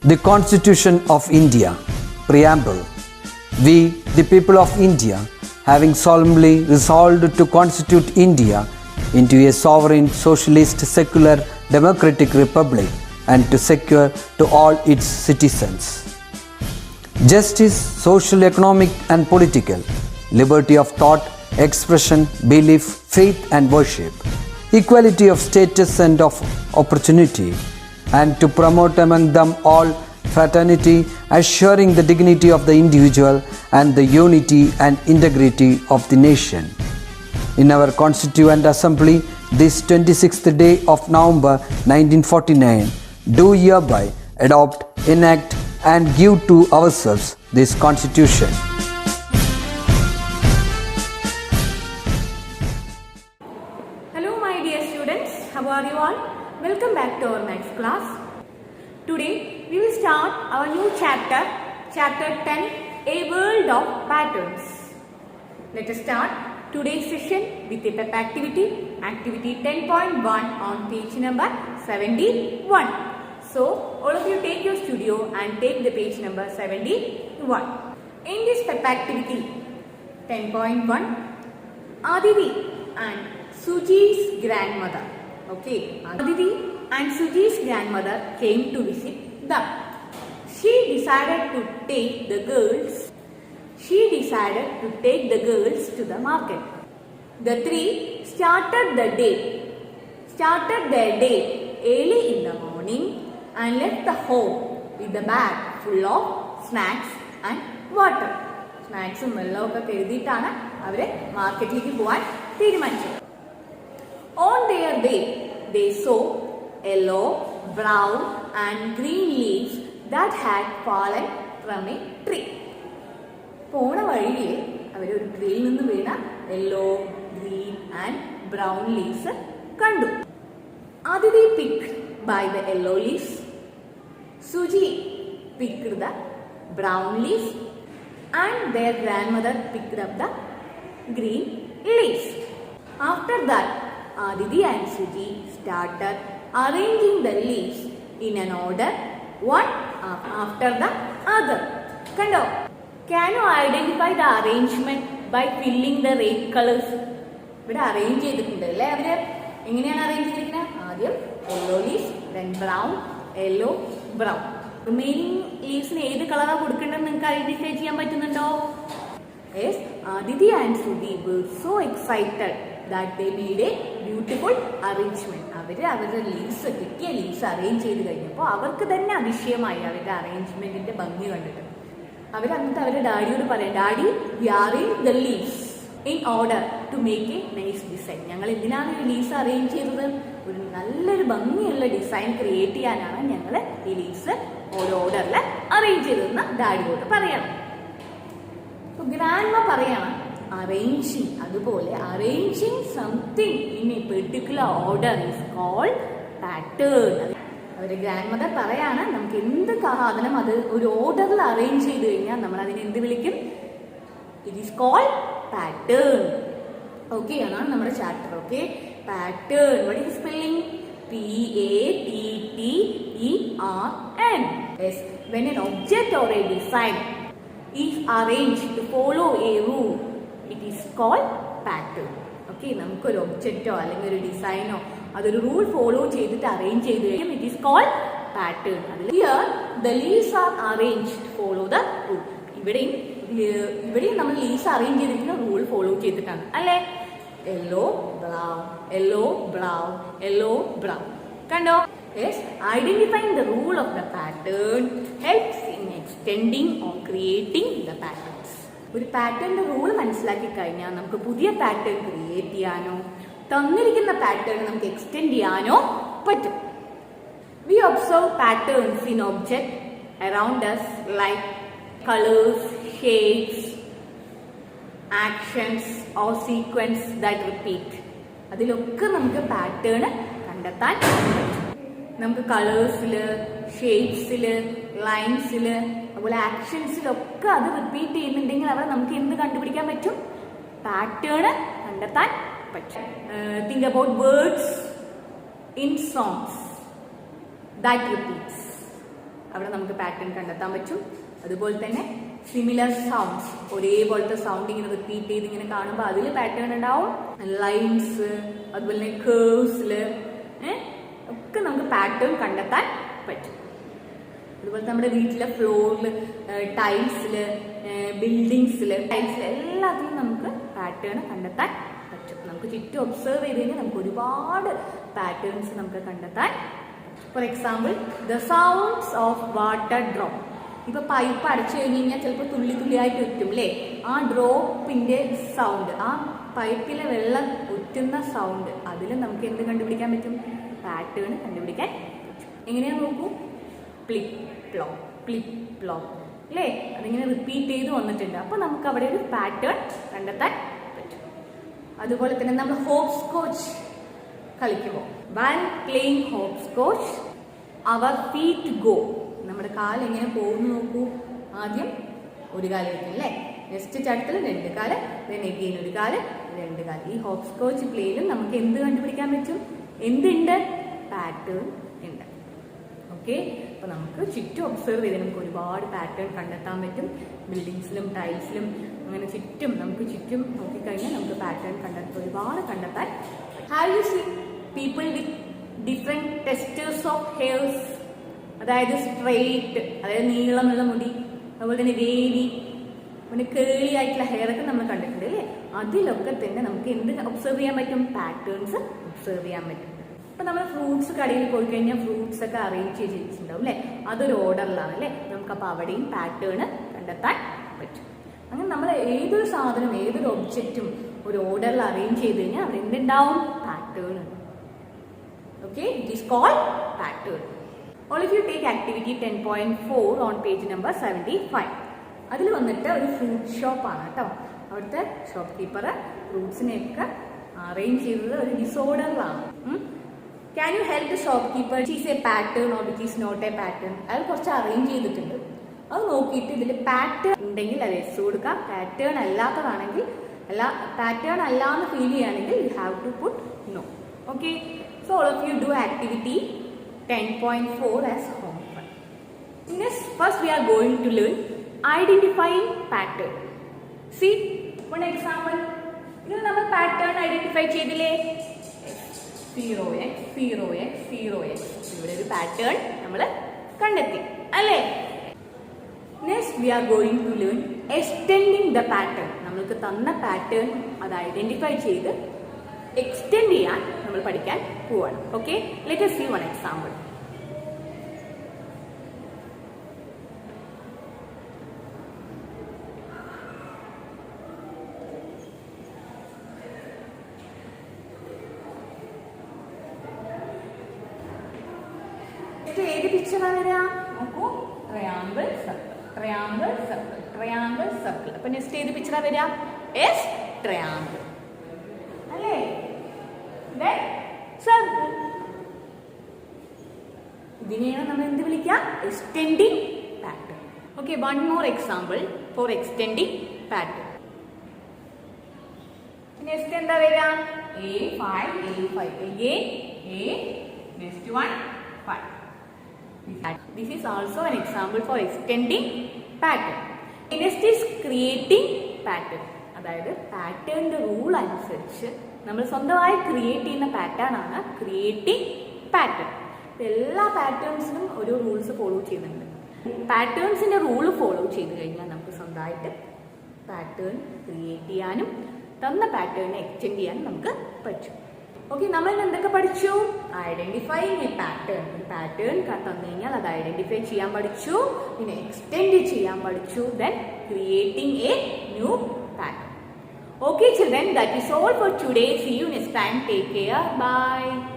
The Constitution of India, Preamble. We, the people of India, having solemnly resolved to constitute India into a sovereign, socialist, secular, democratic republic and to secure to all its citizens justice, social, economic and political, liberty of thought, expression, belief, faith and worship, equality of status and of opportunity, and to promote among them all fraternity, assuring the dignity of the individual and the unity and integrity of the nation. In our Constituent Assembly, this 26th day of November 1949, do hereby adopt, enact and give to ourselves this Constitution. Hello my dear students, how are you all? Welcome back to our next class. Today we will start our new chapter, chapter 10, A World of Patterns. Let us start today's session with a pep activity, activity 10.1 on page number 71. So all of you take your studio and take the page number 71. In this pep activity 10.1, Aditi and Suji's grandmother. Okay, Aditi and Suji's grandmother came to visit them. She decided to take the girls to the market. The three started their day early in the morning and left the home with the bag full of snacks and water. Snacks ഉം വെള്ളമൊക്കെ കരുതിയിട്ടാണ് അവര് മാർക്കറ്റിലേക്ക് പോകാൻ തീരുമാനിച്ചത്. On their way, they saw yellow, brown and green leaves that had fallen from a tree. പോണ വഴിയിൽ അവരൊരു ട്രീയിൽ നിന്ന് വീണ yellow, green and brown leaves കണ്ടു. Aditi picked by the yellow leaves. Suji picked the brown leaves and their grandmother picked up the green leaves. After that, Aditi and Suji started arranging the leaves in an order, one after the other. Kando, can you identify the arrangement by filling the red colors? ഇവിടെ arrange ചെയ്തിട്ടുണ്ട് അല്ലേ? അവര് എങ്ങനെയാണ് arrange ചെയ്തിരിക്കുന്നത്? ആദ്യം yellow leaves, then brown, yellow, brown. Remaining ലീവ്സിന് ഏത് കളറാണ് കൊടുക്കേണ്ടതെന്ന് നിങ്ങൾക്ക് ഐഡന്റിഫൈ ചെയ്യാൻ പറ്റുന്നുണ്ടോ? Yes, Aditi and Suji were so excited that they made a beautiful arrangement. അവരുടെ ലീവ്സ് കിട്ടിയ ലീവ്സ് അറേഞ്ച് ചെയ്ത് കഴിഞ്ഞപ്പോൾ അവർക്ക് തന്നെ അതിശയമായി അവരുടെ അറേഞ്ച്മെന്റിന്റെ ഭംഗി കണ്ടിട്ട്. അവരന്നിട്ട് അവരുടെ ഡാഡിയോട് പറയാം, daddy we arrange the leaves in order to make a nice design. ഞങ്ങൾ എന്തിനാണ് ഈ ലീവ്സ് അറേഞ്ച് ചെയ്തത്? ഒരു നല്ലൊരു ഭംഗിയുള്ള ഡിസൈൻ ക്രിയേറ്റ് ചെയ്യാനാണ് ഞങ്ങൾ ഈ ലീവ്സ് ഒരു ഓർഡറിൽ അറേഞ്ച് ചെയ്തതെന്ന് ഡാഡിയോട് പറയണം. ഗ്രാൻഡ്മ പറയാണ് arranging, അതുപോലെ arranging something in a particular order is called pattern. അവരുടെ ഗ്രാൻഡ്മദർ പറയാണ് നമുക്ക് എന്ത് സാധനം അത് ഒരു ഓർഡറിൽ അറേഞ്ച് ചെയ്ത് കഴിഞ്ഞാൽ നമ്മൾ അതിനെ എന്ത് വിളിക്കും? It is called pattern. Okay, അതാണ് നമ്മുടെ chapter. Okay, pattern. What is spelling? PATTERN. Yes, when an object or a design is arranged to follow a rule, it is called pattern. Okay, നമുക്കൊരു ഒബ്ജക്റ്റോ അല്ലെങ്കിൽ ഒരു ഡിസൈനോ അതൊരു റൂൾ ഫോളോ ചെയ്തിട്ട് arrange ചെയ്ത് കഴിയും. It is called pattern. Here the leaves are arranged to follow the rule. ഇവിടെയും നമ്മൾ leaves arrange ചെയ്തിരിക്കുന്ന റൂൾ ഫോളോ ചെയ്തിട്ടാണ് അല്ലേ? Yellow, brown, yellow, brown, yellow, brown. കണ്ടോ? Yes, identifying the rule of the pattern helps in extending or creating the patterns. ഒരു പാറ്റേണിന്റെ rule മനസ്സിലാക്കി കഴിഞ്ഞാൽ നമുക്ക് പുതിയ പാറ്റേൺ ക്രിയേറ്റ് ചെയ്യാനോ തന്നിരിക്കുന്ന പാറ്റേൺ നമുക്ക് എക്സ്റ്റെൻഡ് ചെയ്യാനോ പറ്റും. We observe patterns in objects around us like colors, shapes, actions or sequence that repeat. അതിലൊക്കെ നമുക്ക് പാറ്റേൺ കണ്ടെത്താൻ പറ്റും. നമുക്ക് കളേഴ്സില്, ഷേപ്സില്, ലൈൻസില്, അതുപോലെ ആക്ഷൻസിലൊക്കെ അത് റിപ്പീറ്റ് ചെയ്യുന്നുണ്ടെങ്കിൽ അവിടെ നമുക്ക് എന്ത് കണ്ടുപിടിക്കാൻ പറ്റും? പാറ്റേൺ കണ്ടെത്താൻ പറ്റും. Think about words in songs that repeats. അവിടെ നമുക്ക് പാറ്റേൺ കണ്ടെത്താൻ പറ്റും. അതുപോലെ തന്നെ സിമിലർ സൗണ്ട്സ്, ഒരേപോലത്തെ സൗണ്ട് ഇങ്ങനെ റിപ്പീറ്റ് ചെയ്ത് ഇങ്ങനെ കാണുമ്പോൾ അതിൽ പാറ്റേൺ ഉണ്ടാവും. ലൈൻസ്, അതുപോലെ തന്നെ കേഴ്സിൽ ഒക്കെ നമുക്ക് പാറ്റേൺ കണ്ടെത്താൻ പറ്റും. അതുപോലെ നമ്മുടെ വീട്ടിലെ ഫ്ലോറിൽ, ടൈൽസിൽ, ബിൽഡിങ്സിൽ, ടൈൽസിൽ എല്ലാത്തിലും നമുക്ക് പാറ്റേൺ കണ്ടെത്താൻ പറ്റും. നമുക്ക് ചുറ്റും ഒബ്സർവ് ചെയ്ത് കഴിഞ്ഞാൽ നമുക്ക് ഒരുപാട് പാറ്റേൺസ് നമുക്ക് കണ്ടെത്താൻ. For example, the sounds of water drop. ഇപ്പൊ പൈപ്പ് അടച്ചു കഴിഞ്ഞ് കഴിഞ്ഞാൽ ചിലപ്പോൾ തുള്ളി തുള്ളിയായിട്ട് ഉറ്റും അല്ലേ? ആ ഡ്രോപ്പിന്റെ സൗണ്ട്, ആ പൈപ്പിലെ വെള്ളം ഉറ്റുന്ന സൗണ്ട്, അതിൽ നമുക്ക് എന്ത് കണ്ടുപിടിക്കാൻ പറ്റും? പാറ്റേൺ കണ്ടുപിടിക്കാൻ പറ്റും. എങ്ങനെയാ നോക്കൂ, പ്ലിപ്പ് പ്ലോപ്പ്, പ്ലിപ്പ് പ്ലോപ്പ് അല്ലേ? അതിങ്ങനെ റിപ്പീറ്റ് ചെയ്ത് വന്നിട്ടുണ്ട്. അപ്പൊ നമുക്ക് അവിടെ ഒരു പാറ്റേൺ കണ്ടെത്താൻ പറ്റും. അതുപോലെ തന്നെ നമ്മൾ ഹോപ്പ് സ്കോച്ച് കളിക്കുമ്പോൾ, while playing hopscotch our feet go, നമ്മുടെ കാല് എങ്ങനെ പോകുന്നു നോക്കൂ. ആദ്യം ഒരു കാല് വയ്ക്കും അല്ലേ? നെക്സ്റ്റ് ചട്ടത്തിൽ 2 കാല്, then again ഒരു കാല്, 2 കാല്. ഈ ഹോപ്പ് സ്കോച്ച് പ്ലേയിലും നമുക്ക് എന്ത് കണ്ടുപിടിക്കാൻ പറ്റും? എന്തുണ്ട്? പാറ്റേൺ ഉണ്ട്. ഓക്കെ, അപ്പൊ നമുക്ക് ചുറ്റും ഒബ്സർവ് ചെയ്ത് നമുക്ക് ഒരുപാട് പാറ്റേൺ കണ്ടെത്താൻ പറ്റും. ബിൽഡിങ്സിലും ടൈൽസിലും അങ്ങനെ ചുറ്റും നമുക്ക് ചുറ്റും നോക്കിക്കഴിഞ്ഞാൽ നമുക്ക് പാറ്റേൺ ഒരുപാട് കണ്ടെത്താൻ. Have you seen people with different textures of hairs? അതായത് സ്ട്രെയിറ്റ്, അതായത് നീളമുള്ള മുടി, അതുപോലെ തന്നെ വേവി, പിന്നെ കേളി ആയിട്ടുള്ള ഹെയർ ഒക്കെ നമ്മൾ കണ്ടിട്ടുണ്ട് അല്ലേ? അതിലൊക്കെ തന്നെ നമുക്ക് എന്ത് ഒബ്സർവ് ചെയ്യാൻ പറ്റും? പാറ്റേൺസ് ഒബ്സർവ് ചെയ്യാൻ പറ്റും. ഇപ്പൊ നമ്മൾ ഫ്രൂട്ട്സ് കടയിൽ പോയി കഴിഞ്ഞാൽ ഫ്രൂട്ട്സ് ഒക്കെ അറേഞ്ച് ചെയ്ത് വെച്ചിട്ടുണ്ടാവും അല്ലേ? അതൊരു ഓർഡറിലാണ് അല്ലേ? നമുക്കപ്പോൾ അവിടെയും പാറ്റേൺ കണ്ടെത്താൻ പറ്റും. അങ്ങനെ നമ്മൾ ഏതൊരു സാധനം, ഏതൊരു ഒബ്ജക്റ്റും ഒരു ഓർഡറിൽ അറേഞ്ച് ചെയ്ത് കഴിഞ്ഞാൽ അവിടെ എന്തുണ്ടാവും? Pattern. Okay, it is called pattern. All of you take activity 10.4 on page number 75. അതിൽ വന്നിട്ട് ഒരു ഫ്രൂട്ട് ഷോപ്പാണ് കേട്ടോ. അവിടുത്തെ ഷോപ്പ് കീപ്പർ ഫ്രൂട്ട്സിനെയൊക്കെ അറേഞ്ച് ചെയ്തത് ഒരു ഡിസോർഡറിലാണ്. Can you help the shopkeeper which is a pattern or which is not a pattern? അത് കുറച്ച് അറേഞ്ച് ചെയ്തിട്ടുണ്ട്. അത് നോക്കിയിട്ട് ഇതിൽ പാറ്റേൺ ഉണ്ടെങ്കിൽ അത് എസ് കൊടുക്കാം. പാറ്റേൺ അല്ലാത്തതാണെങ്കിൽ, പാറ്റേൺ അല്ലാന്ന് ഫീൽ ചെയ്യുകയാണെങ്കിൽ you have to put no. Okay, so all of you do activity 10.4 as homework. In this, first we are going to learn identifying pattern. See one example. ഇതിൽ നമ്മൾ pattern identify ചെയ്തില്ലേ? 0x 0x 0x. ഇവിടെ ഒരു pattern നമ്മൾ കണ്ടെത്തി അല്ലേ? Next we are going to learn extending the pattern. നമ്മൾക്ക് തന്ന പാറ്റേൺ അത് ഐഡന്റിഫൈ ചെയ്ത് എക്സ്റ്റെൻഡ് ചെയ്യാൻ നമ്മൾ പഠിക്കാൻ പോവാണ്. Okay, let us see one example. ഏത് പിക്ചറാണ് വരിക? നോക്കൂ, triangle circle, triangle circle, triangle circle. അപ്പൊ നെക്സ്റ്റ് ഏത് പിക്ചറാ വരിക? എസ് ട്രയാങ്കിൾ അല്ലേ? സർക്കിൾ. ഇതിനെയാണ് നമ്മൾ എന്ത് വിളിക്കുക? Extending pattern. Okay, one more example for extending pattern. Next എന്താ വരിക? A5 A5 again A, next one 5. This is also an example for extending pattern. Next is creating pattern. അതായത് പാറ്റേണിന്റെ rule അനുസരിച്ച് നമ്മൾ സ്വന്തമായി ക്രിയേറ്റ് ചെയ്യുന്ന പാറ്റേൺ ആണ് creating pattern. എല്ലാ പാറ്റേൺസിനും ഒരു റൂൾസ് ഫോളോ ചെയ്യുന്നുണ്ട്. പാറ്റേൺസിന്റെ റൂൾ ഫോളോ ചെയ്ത് കഴിഞ്ഞാൽ നമുക്ക് സ്വന്തമായിട്ട് പാറ്റേൺ ക്രിയേറ്റ് ചെയ്യാനും തന്ന പാറ്റേണിനെ എക്സ്റ്റെൻഡ് ചെയ്യാനും നമുക്ക് പറ്റും. ഓക്കെ, നമ്മൾ എന്തൊക്കെ പഠിച്ചു? Identifying A pattern. ഒരു പാറ്റേൺ തന്നു കഴിഞ്ഞാൽ അത് ഐഡന്റിഫൈ ചെയ്യാൻ പഠിച്ചു, പിന്നെ എക്സ്റ്റെൻഡ് ചെയ്യാൻ പഠിച്ചു, then creating A new pattern. Okay children, that is all for today. See you next time. Take care. Bye.